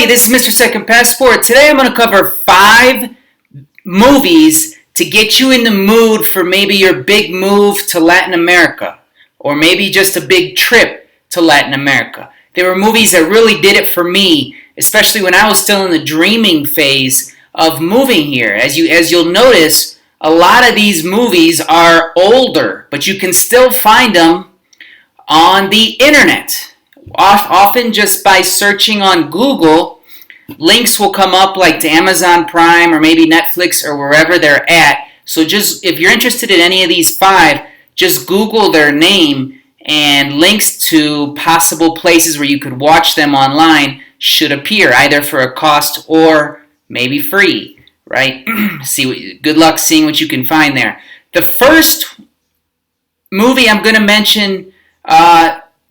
everybody, this is Mr. Second Passport. Today I'm going to cover 5 movies to get you in the mood for maybe your big move to Latin America, or maybe just a big trip to Latin America. They were movies that really did it for me, especially when I was still in the dreaming phase of moving here. As you'll notice, a lot of these movies are older, but you can still find them on the internet. Often just by searching on Google, links will come up like to Amazon Prime or maybe Netflix or wherever they're at. So just if you're interested in any of these 5, just Google their name and links to possible places where you could watch them online should appear, either for a cost or maybe free, right? Good luck seeing what you can find there. The first movie I'm going to mention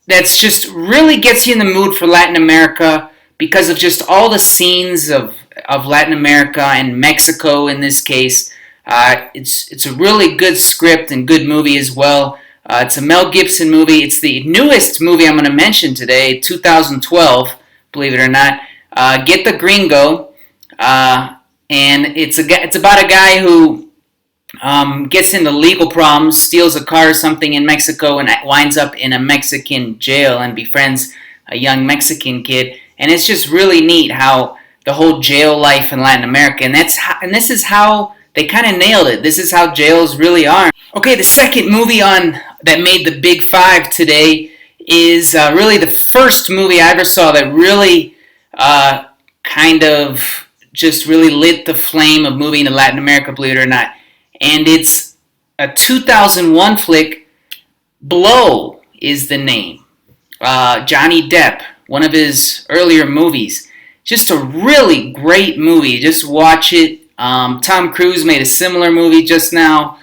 that's just really gets you in the mood for Latin America because of just all the scenes of Latin America and Mexico in this case. It's a really good script and good movie as well. It's a Mel Gibson movie. It's the newest movie I'm going to mention today, 2012, believe it or not. Get the Gringo. And it's about a guy who gets into legal problems, steals a car or something in Mexico, and winds up in a Mexican jail and befriends a young Mexican kid. And it's just really neat how the whole jail life in Latin America, and this is how they kind of nailed it. This is how jails really are. Okay, the second movie that made the big 5 today is really the first movie I ever saw that really kind of just really lit the flame of moving to Latin America, believe it or not. And it's a 2001 flick. Blow is the name. Johnny Depp, one of his earlier movies. Just a really great movie. Just watch it. Tom Cruise made a similar movie just now.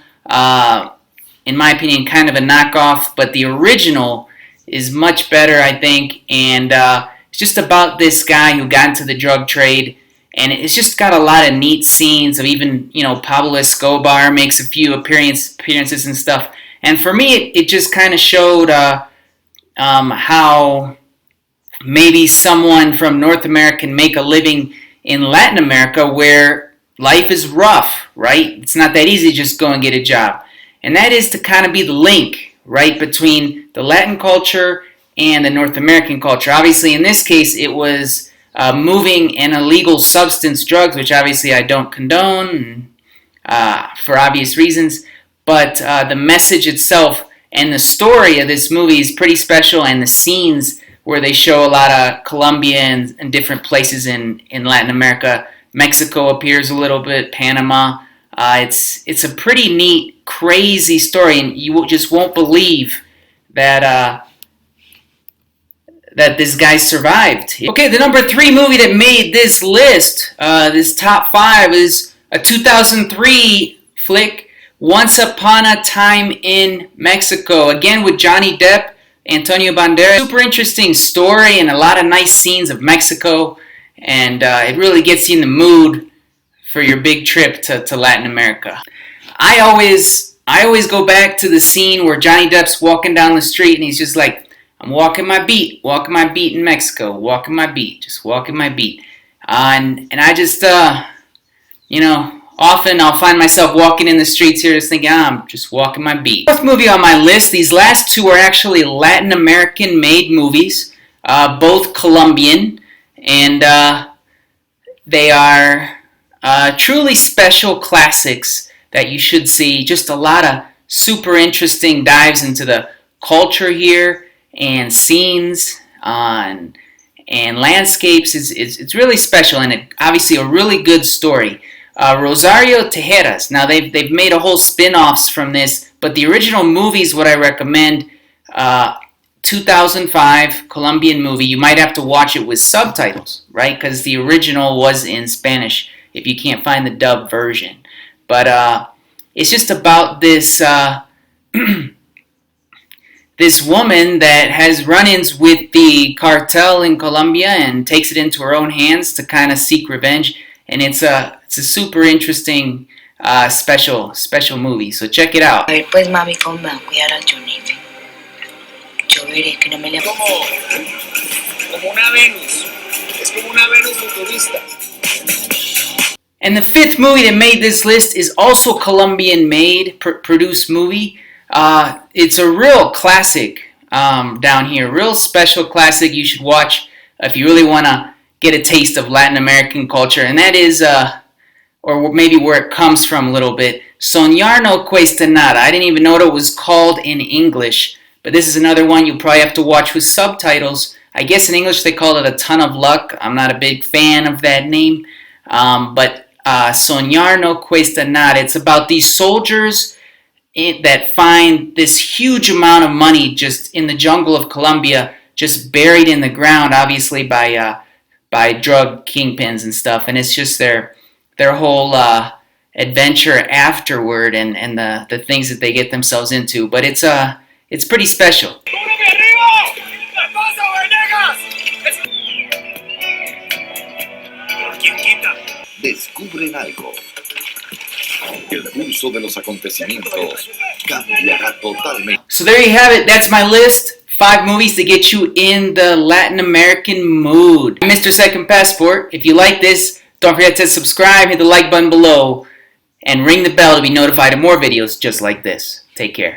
In my opinion, kind of a knockoff, but the original is much better, I think. And it's just about this guy who got into the drug trade. And it's just got a lot of neat scenes of even, Pablo Escobar makes a few appearances and stuff. And for me, it just kind of showed how maybe someone from North America can make a living in Latin America where life is rough, right? It's not that easy to just go and get a job. And that is to kind of be the link, right, between the Latin culture and the North American culture. Obviously, in this case, it was moving an illegal substance, drugs, which obviously I don't condone for obvious reasons. But the message itself and the story of this movie is pretty special, and the scenes where they show a lot of Colombia and different places in Latin America. Mexico appears a little bit, Panama. It's a pretty neat, crazy story, and you just won't believe that this guy survived. Okay, the number 3 movie that made this list, this top 5, is a 2003 flick, Once Upon a Time in Mexico. Again with Johnny Depp, Antonio Banderas. Super interesting story and a lot of nice scenes of Mexico, and it really gets you in the mood for your big trip to Latin America. I always go back to the scene where Johnny Depp's walking down the street and he's just like, I'm walking my beat in Mexico, walking my beat, just walking my beat. And I just, often I'll find myself walking in the streets here just thinking, I'm just walking my beat. Fourth movie on my list, these last 2 are actually Latin American made movies, both Colombian, and they are truly special classics that you should see. Just a lot of super interesting dives into the culture here, and scenes and landscapes. It's really special, and obviously a really good story. Rosario Tijeras. Now they've made a whole spin-offs from this, but the original movie is what I recommend. 2005 Colombian movie. You might have to watch it with subtitles, right? Because the original was in Spanish if you can't find the dub version. But it's just about this this woman that has run-ins with the cartel in Colombia and takes it into her own hands to kind of seek revenge. And it's a super interesting, special movie. So check it out. Pues mami, ¿cómo me va a cuidar a Johnny? Yo veré que no me le... Como una Venus. And the fifth movie that made this list is also Colombian made, produced movie. It's a real classic down here, real special classic you should watch if you really want to get a taste of Latin American culture, and that is, or maybe where it comes from a little bit, Sonya No Questa Nada. I didn't even know what it was called in English, but this is another one you probably have to watch with subtitles. I guess in English they call it A Ton of Luck. I'm not a big fan of that name, but Soñar No Cuesta Nada. It's about these soldiers that find this huge amount of money just in the jungle of Colombia, just buried in the ground, obviously by drug kingpins and stuff. And it's just their whole adventure afterward and the things that they get themselves into. But it's pretty special. Descubren algo. El curso de los acontecimientos cambiará totalmente. So there you have it. That's my list. 5 movies to get you in the Latin American mood. I'm Mr. Second Passport. If you like this, don't forget to subscribe, hit the like button below, and ring the bell to be notified of more videos just like this. Take care.